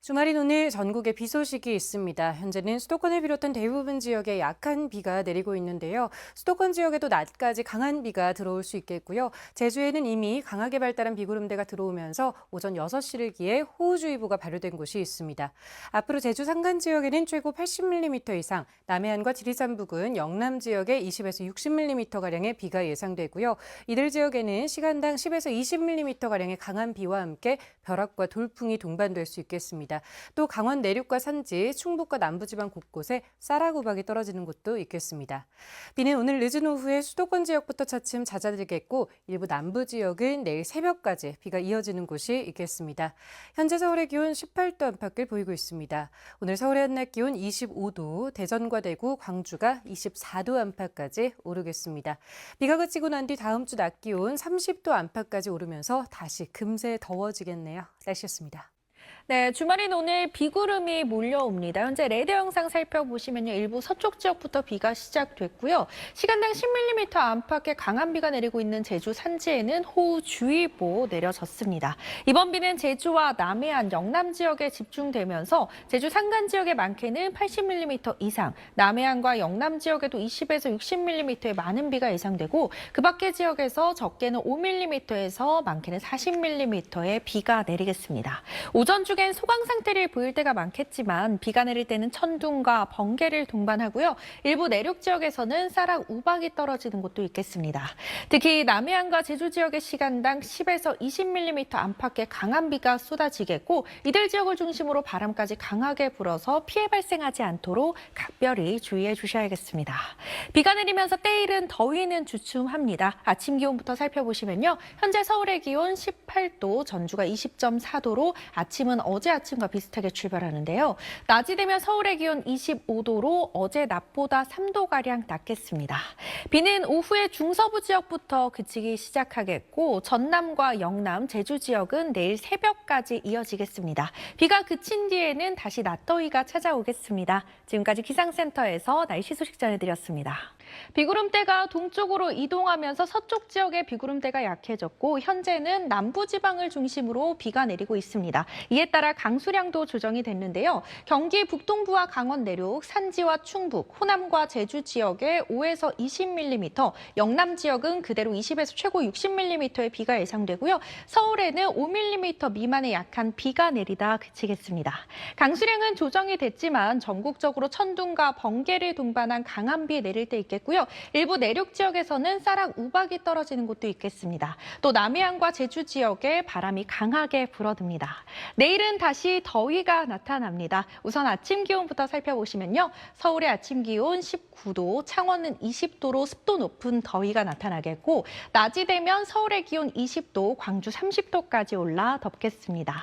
주말인 오늘 전국에 비 소식이 있습니다. 현재는 수도권을 비롯한 대부분 지역에 약한 비가 내리고 있는데요. 수도권 지역에도 낮까지 강한 비가 들어올 수 있겠고요. 제주에는 이미 강하게 발달한 비구름대가 들어오면서 오전 6시를 기해 호우주의보가 발효된 곳이 있습니다. 앞으로 제주 산간 지역에는 최고 80mm 이상, 남해안과 지리산 부근, 영남 지역에 20에서 60mm가량의 비가 예상되고요. 이들 지역에는 시간당 10에서 20mm가량의 강한 비와 함께 벼락과 돌풍이 동반될 수 있겠습니다. 또 강원 내륙과 산지, 충북과 남부지방 곳곳에 쌀아구박이 떨어지는 곳도 있겠습니다. 비는 오늘 늦은 오후에 수도권 지역부터 차츰 잦아들겠고 일부 남부 지역은 내일 새벽까지 비가 이어지는 곳이 있겠습니다. 현재 서울의 기온 18도 안팎을 보이고 있습니다. 오늘 서울의 한낮 기온 25도, 대전과 대구, 광주가 24도 안팎까지 오르겠습니다. 비가 그치고 난 뒤 다음 주 낮 기온 30도 안팎까지 오르면서 다시 금세 더워지겠네요. 날씨였습니다. 네, 주말인 오늘 비구름이 몰려옵니다. 현재 레이더 영상 살펴보시면요. 일부 서쪽 지역부터 비가 시작됐고요. 시간당 10mm 안팎의 강한 비가 내리고 있는 제주 산지에는 호우주의보 내려졌습니다. 이번 비는 제주와 남해안, 영남 지역에 집중되면서 제주 산간 지역의 많게는 80mm 이상, 남해안과 영남 지역에도 20에서 60mm의 많은 비가 예상되고 그 밖의 지역에서 적게는 5mm에서 많게는 40mm의 비가 내리겠습니다. 오전 중엔 소강 상태를 보일 때가 많겠지만 비가 내릴 때는 천둥과 번개를 동반하고요. 일부 내륙 지역에서는 쌀락 우박이 떨어지는 곳도 있겠습니다. 특히 남해안과 제주 지역의 시간당 10에서 20mm 안팎의 강한 비가 쏟아지겠고 이들 지역을 중심으로 바람까지 강하게 불어서 피해 발생하지 않도록 각별히 주의해 주셔야겠습니다. 비가 내리면서 때이른 더위는 주춤합니다. 아침 기온부터 살펴보시면요. 현재 서울의 기온 18도, 전주가 20.4도로 아침은 어제 아침과 비슷하게 출발하는데요. 낮이 되면 서울의 기온 25도로 어제 낮보다 3도가량 낮겠습니다. 비는 오후에 중서부 지역부터 그치기 시작하겠고 전남과 영남, 제주 지역은 내일 새벽까지 이어지겠습니다. 비가 그친 뒤에는 다시 낮더위가 찾아오겠습니다. 지금까지 기상센터에서 날씨 소식 전해드렸습니다. 비구름대가 동쪽으로 이동하면서 서쪽 지역의 비구름대가 약해졌고 현재는 남부지방을 중심으로 비가 내리고 있습니다. 이에 따라 강수량도 조정이 됐는데요. 경기 북동부와 강원 내륙, 산지와 충북, 호남과 제주 지역에 5에서 20mm, 영남 지역은 그대로 20에서 최고 60mm의 비가 예상되고요. 서울에는 5mm 미만의 약한 비가 내리다 그치겠습니다. 강수량은 조정이 됐지만 전국적으로 천둥과 번개를 동반한 강한 비 내릴 때 있겠고요. 일부 내륙 지역에서는 쌀락 우박이 떨어지는 곳도 있겠습니다. 또 남해안과 제주 지역에 바람이 강하게 불어듭니다. 내일은 다시 더위가 나타납니다. 우선 아침 기온부터 살펴보시면요. 서울의 아침 기온 19도, 창원은 20도로 습도 높은 더위가 나타나겠고 낮이 되면 서울의 기온 20도, 광주 30도까지 올라 덥겠습니다.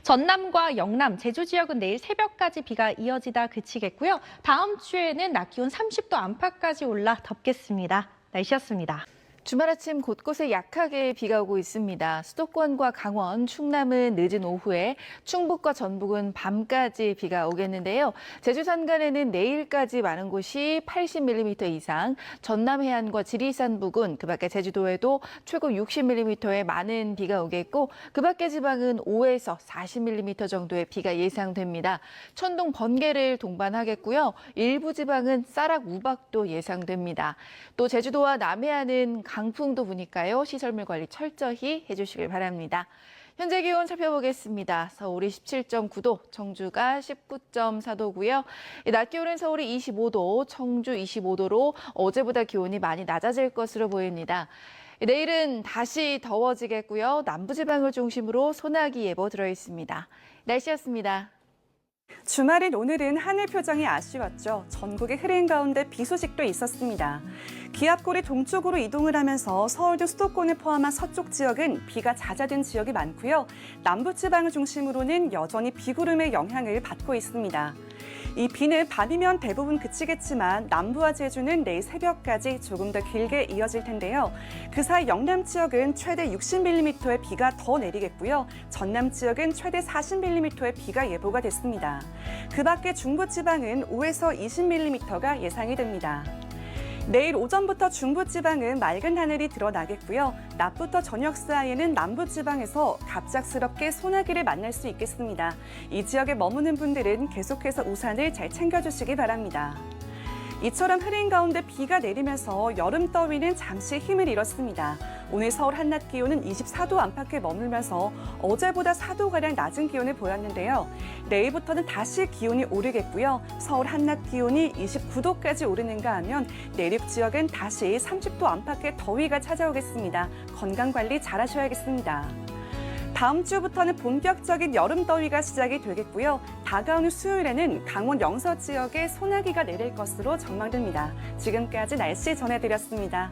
전남과 영남, 제주 지역은 내일 새벽까지 비가 이어지다 그치겠고요. 다음 주에는 낮 기온 30도 안팎까지 올라 덥겠습니다. 날씨였습니다. 주말 아침 곳곳에 약하게 비가 오고 있습니다. 수도권과 강원, 충남은 늦은 오후에, 충북과 전북은 밤까지 비가 오겠는데요. 제주 산간에는 내일까지 많은 곳이 80mm 이상, 전남 해안과 지리산 부근, 그밖에 제주도에도 최고 60mm의 많은 비가 오겠고 그밖의 지방은 5에서 40mm 정도의 비가 예상됩니다. 천둥 번개를 동반하겠고요. 일부 지방은 쌀락 우박도 예상됩니다. 또 제주도와 남해안은 강풍도 부니까요. 시설물 관리 철저히 해주시길 바랍니다. 현재 기온 살펴보겠습니다. 서울이 17.9도, 청주가 19.4도고요. 낮 기온은 서울이 25도, 청주 25도로 어제보다 기온이 많이 낮아질 것으로 보입니다. 내일은 다시 더워지겠고요. 남부지방을 중심으로 소나기 예보 들어있습니다. 날씨였습니다. 주말인 오늘은 하늘 표정이 아쉬웠죠. 전국의 흐린 가운데 비 소식도 있었습니다. 기압골이 동쪽으로 이동을 하면서 서울도 수도권을 포함한 서쪽 지역은 비가 잦아든 지역이 많고요. 남부지방을 중심으로는 여전히 비구름의 영향을 받고 있습니다. 이 비는 밤이면 대부분 그치겠지만 남부와 제주는 내일 새벽까지 조금 더 길게 이어질 텐데요. 그 사이 영남 지역은 최대 60mm의 비가 더 내리겠고요. 전남 지역은 최대 40mm의 비가 예보가 됐습니다. 그 밖에 중부지방은 5에서 20mm가 예상이 됩니다. 내일 오전부터 중부지방은 맑은 하늘이 드러나겠고요. 낮부터 저녁 사이에는 남부지방에서 갑작스럽게 소나기를 만날 수 있겠습니다. 이 지역에 머무는 분들은 계속해서 우산을 잘 챙겨주시기 바랍니다. 이처럼 흐린 가운데 비가 내리면서 여름 더위는 잠시 힘을 잃었습니다. 오늘 서울 한낮 기온은 24도 안팎에 머물면서 어제보다 4도가량 낮은 기온을 보였는데요. 내일부터는 다시 기온이 오르겠고요. 서울 한낮 기온이 29도까지 오르는가 하면 내륙 지역은 다시 30도 안팎의 더위가 찾아오겠습니다. 건강관리 잘 하셔야겠습니다. 다음 주부터는 본격적인 여름 더위가 시작이 되겠고요. 다가오는 수요일에는 강원 영서 지역에 소나기가 내릴 것으로 전망됩니다. 지금까지 날씨 전해드렸습니다.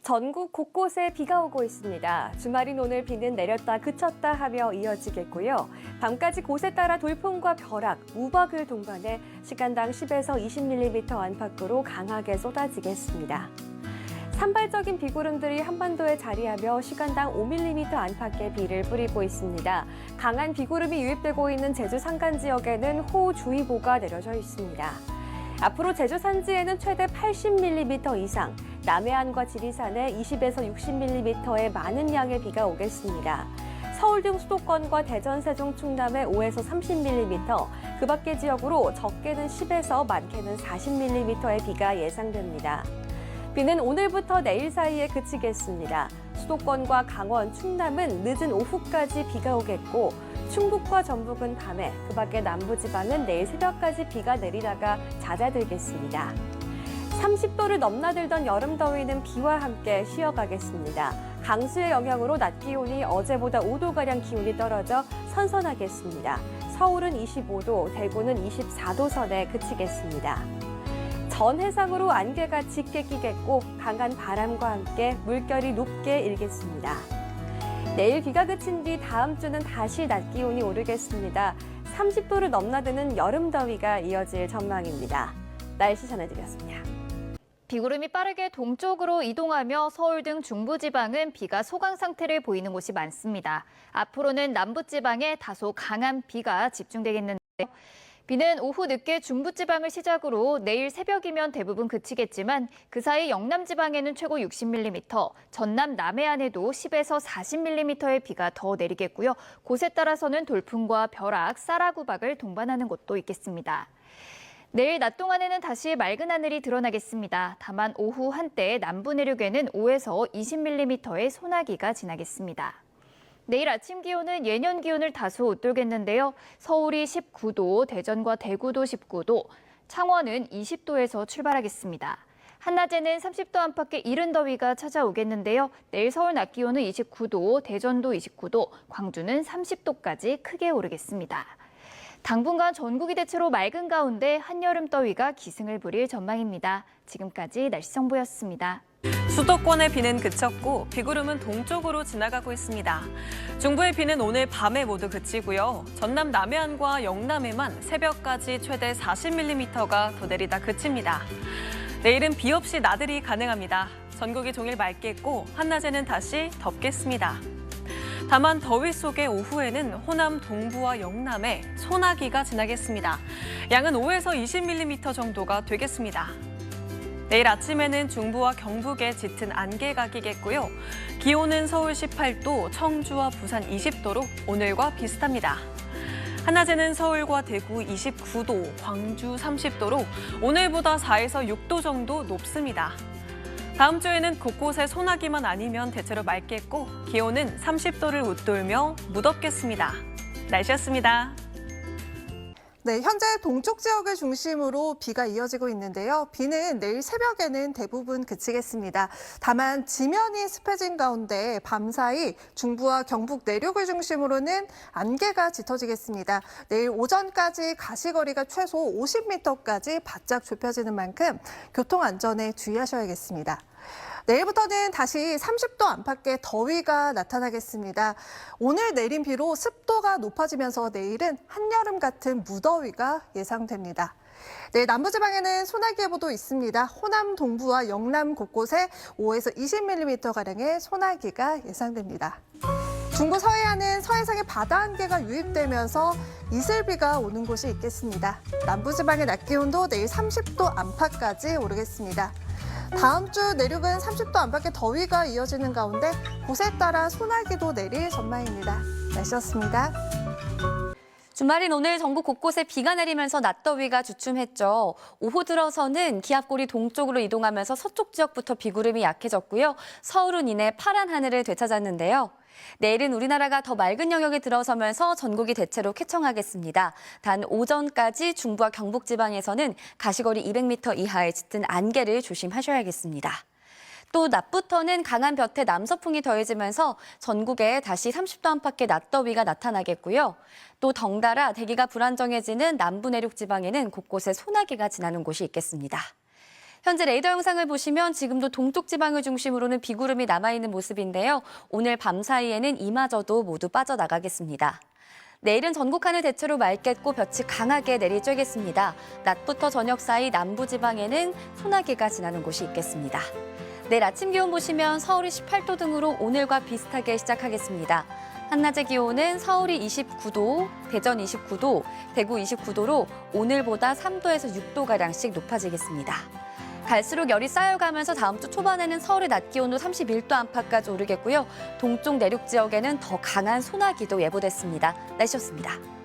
전국 곳곳에 비가 오고 있습니다. 주말인 오늘 비는 내렸다 그쳤다 하며 이어지겠고요. 밤까지 곳에 따라 돌풍과 벼락, 우박을 동반해 시간당 10에서 20mm 안팎으로 강하게 쏟아지겠습니다. 산발적인 비구름들이 한반도에 자리하며 시간당 5mm 안팎의 비를 뿌리고 있습니다. 강한 비구름이 유입되고 있는 제주 산간 지역에는 호우주의보가 내려져 있습니다. 앞으로 제주 산지에는 최대 80mm 이상, 남해안과 지리산에 20에서 60mm의 많은 양의 비가 오겠습니다. 서울 등 수도권과 대전, 세종, 충남에 5에서 30mm, 그 밖의 지역으로 적게는 10에서 많게는 40mm의 비가 예상됩니다. 비는 오늘부터 내일 사이에 그치겠습니다. 수도권과 강원, 충남은 늦은 오후까지 비가 오겠고 충북과 전북은 밤에, 그 밖의 남부지방은 내일 새벽까지 비가 내리다가 잦아들겠습니다. 30도를 넘나들던 여름 더위는 비와 함께 쉬어가겠습니다. 강수의 영향으로 낮 기온이 어제보다 5도가량 기온이 떨어져 선선하겠습니다. 서울은 25도, 대구는 24도 선에 그치겠습니다. 전 해상으로 안개가 짙게 끼겠고 강한 바람과 함께 물결이 높게 일겠습니다. 내일 비가 그친 뒤 다음 주는 다시 낮 기온이 오르겠습니다. 30도를 넘나드는 여름 더위가 이어질 전망입니다. 날씨 전해드렸습니다. 비구름이 빠르게 동쪽으로 이동하며 서울 등 중부지방은 비가 소강 상태를 보이는 곳이 많습니다. 앞으로는 남부지방에 다소 강한 비가 집중되겠는데요. 비는 오후 늦게 중부지방을 시작으로 내일 새벽이면 대부분 그치겠지만 그 사이 영남지방에는 최고 60mm, 전남 남해안에도 10에서 40mm의 비가 더 내리겠고요. 곳에 따라서는 돌풍과 벼락, 쌀아구박을 동반하는 곳도 있겠습니다. 내일 낮 동안에는 다시 맑은 하늘이 드러나겠습니다. 다만 오후 한때 남부 내륙에는 5에서 20mm의 소나기가 지나겠습니다. 내일 아침 기온은 예년 기온을 다소 웃돌겠는데요. 서울이 19도, 대전과 대구도 19도, 창원은 20도에서 출발하겠습니다. 한낮에는 30도 안팎의 이른 더위가 찾아오겠는데요. 내일 서울 낮 기온은 29도, 대전도 29도, 광주는 30도까지 크게 오르겠습니다. 당분간 전국이 대체로 맑은 가운데 한여름 더위가 기승을 부릴 전망입니다. 지금까지 날씨 정보였습니다. 수도권의 비는 그쳤고 비구름은 동쪽으로 지나가고 있습니다. 중부의 비는 오늘 밤에 모두 그치고요. 전남 남해안과 영남에만 새벽까지 최대 40mm가 더 내리다 그칩니다. 내일은 비 없이 나들이 가능합니다. 전국이 종일 맑겠고 한낮에는 다시 덥겠습니다. 다만 더위 속에 오후에는 호남 동부와 영남에 소나기가 지나겠습니다. 양은 5에서 20mm 정도가 되겠습니다. 내일 아침에는 중부와 경북에 짙은 안개가 끼겠고요. 기온은 서울 18도, 청주와 부산 20도로 오늘과 비슷합니다. 한낮에는 서울과 대구 29도, 광주 30도로 오늘보다 4에서 6도 정도 높습니다. 다음 주에는 곳곳에 소나기만 아니면 대체로 맑겠고 기온은 30도를 웃돌며 무덥겠습니다. 날씨였습니다. 네, 현재 동쪽 지역을 중심으로 비가 이어지고 있는데요. 비는 내일 새벽에는 대부분 그치겠습니다. 다만 지면이 습해진 가운데 밤사이 중부와 경북 내륙을 중심으로는 안개가 짙어지겠습니다. 내일 오전까지 가시거리가 최소 50m까지 바짝 좁혀지는 만큼 교통안전에 주의하셔야겠습니다. 내일부터는 다시 30도 안팎의 더위가 나타나겠습니다. 오늘 내린 비로 습도가 높아지면서 내일은 한여름 같은 무더위가 예상됩니다. 내일 남부지방에는 소나기 예보도 있습니다. 호남 동부와 영남 곳곳에 5에서 20mm가량의 소나기가 예상됩니다. 중부 서해안은 서해상에 바다 안개가 유입되면서 이슬비가 오는 곳이 있겠습니다. 남부지방의 낮 기온도 내일 30도 안팎까지 오르겠습니다. 다음 주 내륙은 30도 안팎의 더위가 이어지는 가운데 곳에 따라 소나기도 내릴 전망입니다. 날씨였습니다. 주말인 오늘 전국 곳곳에 비가 내리면서 낮더위가 주춤했죠. 오후 들어서는 기압골이 동쪽으로 이동하면서 서쪽 지역부터 비구름이 약해졌고요. 서울은 이내 파란 하늘을 되찾았는데요. 내일은 우리나라가 더 맑은 영역에 들어서면서 전국이 대체로 쾌청하겠습니다. 단 오전까지 중부와 경북 지방에서는 가시거리 200m 이하의 짙은 안개를 조심하셔야겠습니다. 또 낮부터는 강한 볕에 남서풍이 더해지면서 전국에 다시 30도 안팎의 낮더위가 나타나겠고요. 또 덩달아 대기가 불안정해지는 남부 내륙 지방에는 곳곳에 소나기가 지나는 곳이 있겠습니다. 현재 레이더 영상을 보시면 지금도 동쪽 지방을 중심으로는 비구름이 남아있는 모습인데요. 오늘 밤 사이에는 이마저도 모두 빠져나가겠습니다. 내일은 전국 하늘 대체로 맑겠고 볕이 강하게 내리쬐겠습니다. 낮부터 저녁 사이 남부 지방에는 소나기가 지나는 곳이 있겠습니다. 내일 아침 기온 보시면 서울이 18도 등으로 오늘과 비슷하게 시작하겠습니다. 한낮의 기온은 서울이 29도, 대전 29도, 대구 29도로 오늘보다 3도에서 6도가량씩 높아지겠습니다. 갈수록 열이 쌓여가면서 다음 주 초반에는 서울의 낮 기온도 31도 안팎까지 오르겠고요. 동쪽 내륙 지역에는 더 강한 소나기도 예보됐습니다. 날씨였습니다.